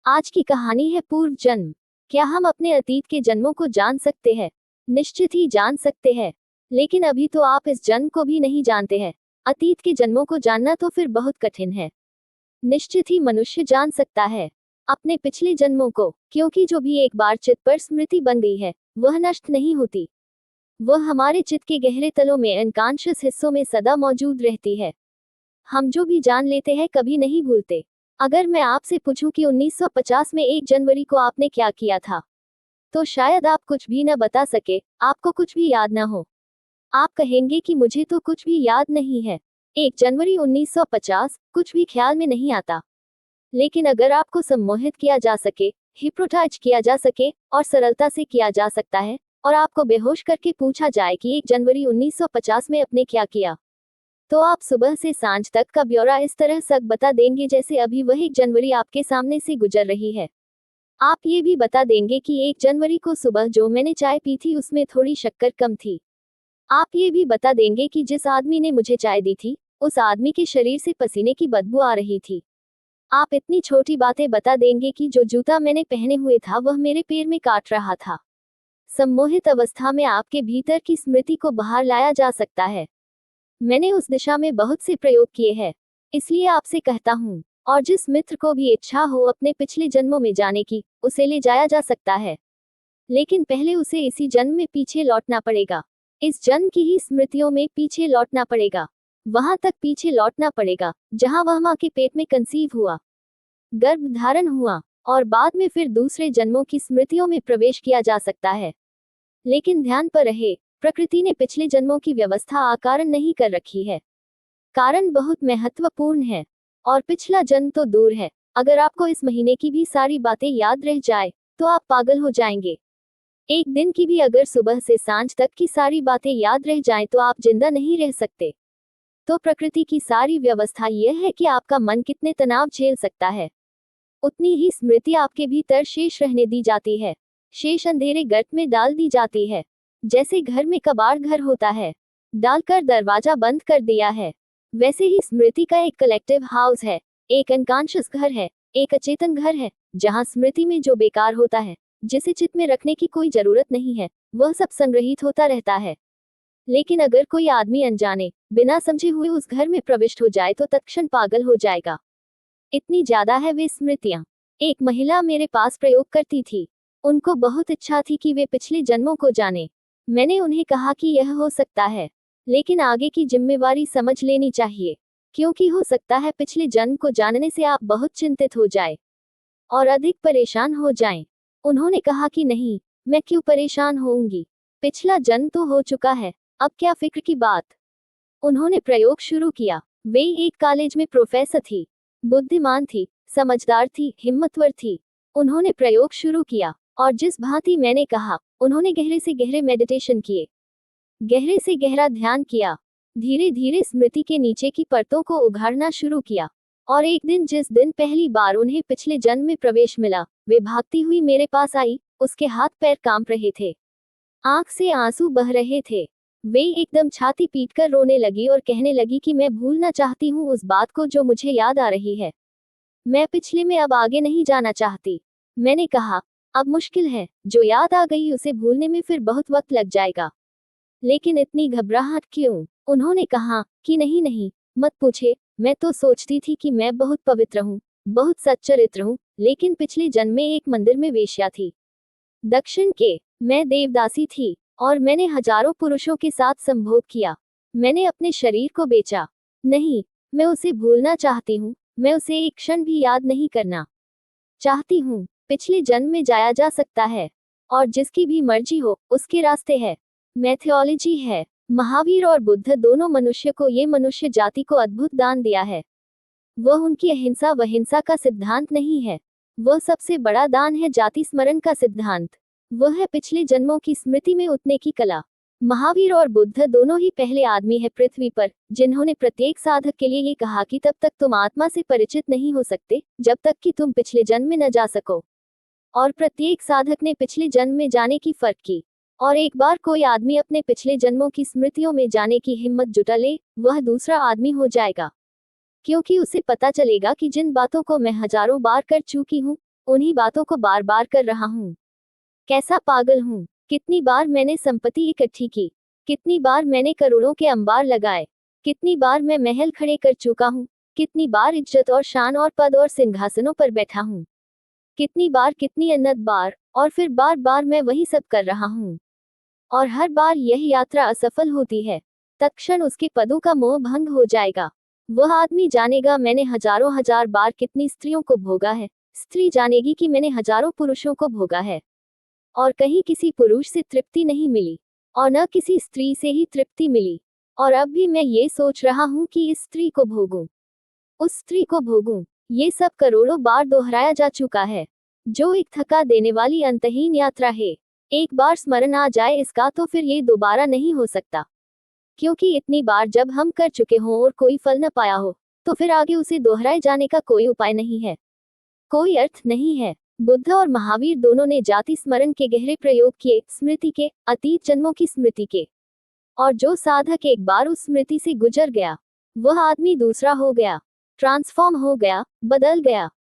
आज की कहानी है पूर्व जन्म। क्या हम अपने अतीत के जन्मों को जान सकते हैं? निश्चित ही जान सकते हैं। लेकिन अभी तो आप इस जन्म को भी नहीं जानते हैं। अतीत के जन्मों को जानना तो फिर बहुत कठिन है। निश्चित ही मनुष्य जान सकता है अपने पिछले जन्मों को, क्योंकि जो भी एक बार चित्त पर स्मृति बन गई है वह नष्ट नहीं होती। वह हमारे चित्त के गहरे तलों में अनकॉन्शियस हिस्सों में सदा मौजूद रहती है। हम जो भी जान लेते हैं कभी नहीं भूलते। अगर मैं आपसे पूछूं कि 1950 में 1 जनवरी को आपने क्या किया था, तो शायद आप कुछ भी न बता सके, आपको कुछ भी याद न हो। आप कहेंगे कि मुझे तो कुछ भी याद नहीं है। 1 जनवरी 1950 कुछ भी ख्याल में नहीं आता। लेकिन अगर आपको सम्मोहित किया जा सके, हिप्नोटाइज किया जा सके और सरलता से किया जा सकता है, और आपको बेहोश करके पूछा जाए कि 1 जनवरी 1950 में आपने क्या किया, तो आप सुबह से सांझ तक का ब्यौरा इस तरह सक बता देंगे जैसे अभी वह 1 जनवरी आपके सामने से गुजर रही है। आप ये भी बता देंगे कि 1 जनवरी को सुबह जो मैंने चाय पी थी उसमें थोड़ी शक्कर कम थी। आप ये भी बता देंगे कि जिस आदमी ने मुझे चाय दी थी, उस आदमी के शरीर से पसीने की बदबू आ रही थी। आप इतनी छोटी बातें बता देंगे कि जो जूता मैंने पहने हुए था वह मेरे पैर में काट रहा था। सम्मोहित अवस्था में आपके भीतर की स्मृति को बाहर लाया जा सकता है। मैंने उस दिशा में बहुत से प्रयोग किए हैं, इसलिए आपसे कहता हूँ। और जिस मित्र को भी इच्छा हो अपने पिछले जन्मों में जाने की, उसे ले जाया जा सकता है। लेकिन पहले उसे इसी जन्म में पीछे लौटना पड़ेगा। इस जन्म की ही स्मृतियों में पीछे लौटना पड़ेगा। वहां तक पीछे लौटना पड़ेगा जहां वह मां के पेट में कंसीव हुआ, गर्भ धारण हुआ, और बाद में फिर दूसरे जन्मों की स्मृतियों में प्रवेश किया जा सकता है। लेकिन ध्यान पर रहे, प्रकृति ने पिछले जन्मों की व्यवस्था आकारण नहीं कर रखी है। कारण बहुत महत्वपूर्ण है, और पिछला जन्म तो दूर है। अगर आपको इस महीने की भी सारी बातें याद रह जाए तो आप पागल हो जाएंगे। एक दिन की भी अगर सुबह से सांझ तक की सारी बातें याद रह जाएं तो आप जिंदा नहीं रह सकते। तो प्रकृति की सारी व्यवस्था यह है कि आपका मन कितने तनाव झेल सकता है, उतनी ही स्मृति आपके भीतर शेष रहने दी जाती है। शेष अंधेरे गर्त में डाल दी जाती है। जैसे घर में कबाड़ घर होता है, डालकर दरवाजा बंद कर दिया है, वैसे ही स्मृति का एक कलेक्टिव हाउस है, एक अनकॉन्शियस घर है, एक अचेतन घर है, जहां स्मृति में जो बेकार होता है, जिसे चित्त में रखने की कोई जरूरत नहीं है, वह सब संग्रहित होता रहता है। लेकिन अगर कोई आदमी अनजाने, बिना समझे हुए उस घर में प्रविष्ट हो जाए तो तत्क्षण पागल हो जाएगा। इतनी ज्यादा है वे स्मृतियां। एक महिला मेरे पास प्रयोग करती थी। उनको बहुत इच्छा थी कि वे पिछले जन्मों को जाने। मैंने उन्हें कहा कि यह हो सकता है, लेकिन आगे की जिम्मेवारी समझ लेनी चाहिए, क्योंकि हो सकता है पिछले जन्म को जानने से आप बहुत चिंतित हो जाए और अधिक परेशान हो जाएं। उन्होंने कहा कि नहीं, मैं क्यों परेशान होऊंगी, पिछला जन्म तो हो चुका है, अब क्या फिक्र की बात। उन्होंने प्रयोग शुरू किया। वे एक कॉलेज में प्रोफेसर थी, बुद्धिमान थी, समझदार थी, हिम्मतवर थी। उन्होंने प्रयोग शुरू किया, और जिस भांति मैंने कहा, उन्होंने गहरे से गहरे मेडिटेशन किए, गहरे से गहरा ध्यान किया, धीरे धीरे स्मृति के नीचे की परतों को उघाड़ना शुरू किया। और एक दिन जिस दिन पहली बार उन्हें पिछले जन्म में प्रवेश मिला, वे भागती हुई मेरे पास आई। उसके हाथ पैर कांप रहे थे, आंख से आंसू बह रहे थे। वे एकदम छाती पीटकर रोने लगी और कहने लगी कि मैं भूलना चाहती हूँ उस बात को जो मुझे याद आ रही है। मैं पिछले में अब आगे नहीं जाना चाहती। मैंने कहा, अब मुश्किल है, जो याद आ गई उसे भूलने में फिर बहुत वक्त लग जाएगा। लेकिन इतनी घबराहट क्यों? उन्होंने कहा कि नहीं नहीं, मत पूछे। मैं तो सोचती थी कि मैं बहुत पवित्र हूँ, बहुत सच्चरित्र हूँ, लेकिन पिछले जन्म में एक मंदिर में वेश्या थी, दक्षिण के। मैं देवदासी थी, और मैंने हजारों पुरुषों के साथ संभोग किया। मैंने अपने शरीर को बेचा। नहीं, मैं उसे भूलना चाहती हूँ, मैं उसे एक क्षण भी याद नहीं करना चाहती हूँ। पिछले जन्म में जाया जा सकता है, और जिसकी भी मर्जी हो उसके रास्ते है। मैथियोलॉजी है। महावीर और बुद्ध दोनों मनुष्य को ये मनुष्य जाति को अद्भुत दान दिया है। वह उनकी अहिंसा वहिंसा का सिद्धांत नहीं है, वह सबसे बड़ा दान है जाति स्मरण का सिद्धांत। वह है पिछले जन्मों की स्मृति में उतने की कला। महावीर और बुद्ध दोनों ही पहले आदमी है पृथ्वी पर, जिन्होंने प्रत्येक साधक के लिए ये कहा कि तब तक तुम आत्मा से परिचित नहीं हो सकते जब तक कि तुम पिछले जन्म में न जा सको। और प्रत्येक साधक ने पिछले जन्म में जाने की फर्क की। और एक बार कोई आदमी अपने पिछले जन्मों की स्मृतियों में जाने की हिम्मत जुटा ले, वह दूसरा आदमी हो जाएगा, क्योंकि उसे पता चलेगा कि जिन बातों को मैं हजारों बार कर चुकी हूँ, उन्हीं बातों को बार बार कर रहा हूँ। कैसा पागल हूँ। कितनी बार मैंने संपत्ति इकट्ठी की, कितनी बार मैंने करोड़ों के अंबार लगाए, कितनी बार मैं महल खड़े कर चुका हूँ, कितनी बार इज्जत और शान और पद और सिंहासनों पर बैठा हूँ, कितनी बार, कितनी अनंत बार, और फिर बार बार मैं वही सब कर रहा हूँ। और हर बार यह यात्रा असफल होती है। तत्क्षण उसके पदों का मोह भंग हो जाएगा। वह आदमी जानेगा मैंने हजारों हजार बार कितनी स्त्रियों को भोगा है, स्त्री जानेगी कि मैंने हजारों पुरुषों को भोगा है, और कहीं किसी पुरुष से तृप्ति नहीं मिली, और न किसी स्त्री से ही तृप्ति मिली। और अब भी मैं ये सोच रहा हूँ कि इस स्त्री को भोगूं, उस स्त्री को भोगूं। ये सब करोड़ों बार दोहराया जा चुका है, जो एक थका देने वाली अंतहीन यात्रा है। एक बार स्मरण आ जाए इसका तो फिर ये दोबारा नहीं हो सकता, क्योंकि इतनी बार जब हम कर चुके हों और कोई फल न पाया हो, तो फिर आगे उसे दोहराए जाने का कोई उपाय नहीं है, कोई अर्थ नहीं है। बुद्ध और महावीर दोनों ने जाति स्मरण के गहरे प्रयोग किए, स्मृति के, अतीत जन्मों की स्मृति के। और जो साधक एक बार उस स्मृति से गुजर गया, वह आदमी दूसरा हो गया, ट्रांसफॉर्म हो गया, बदल गया।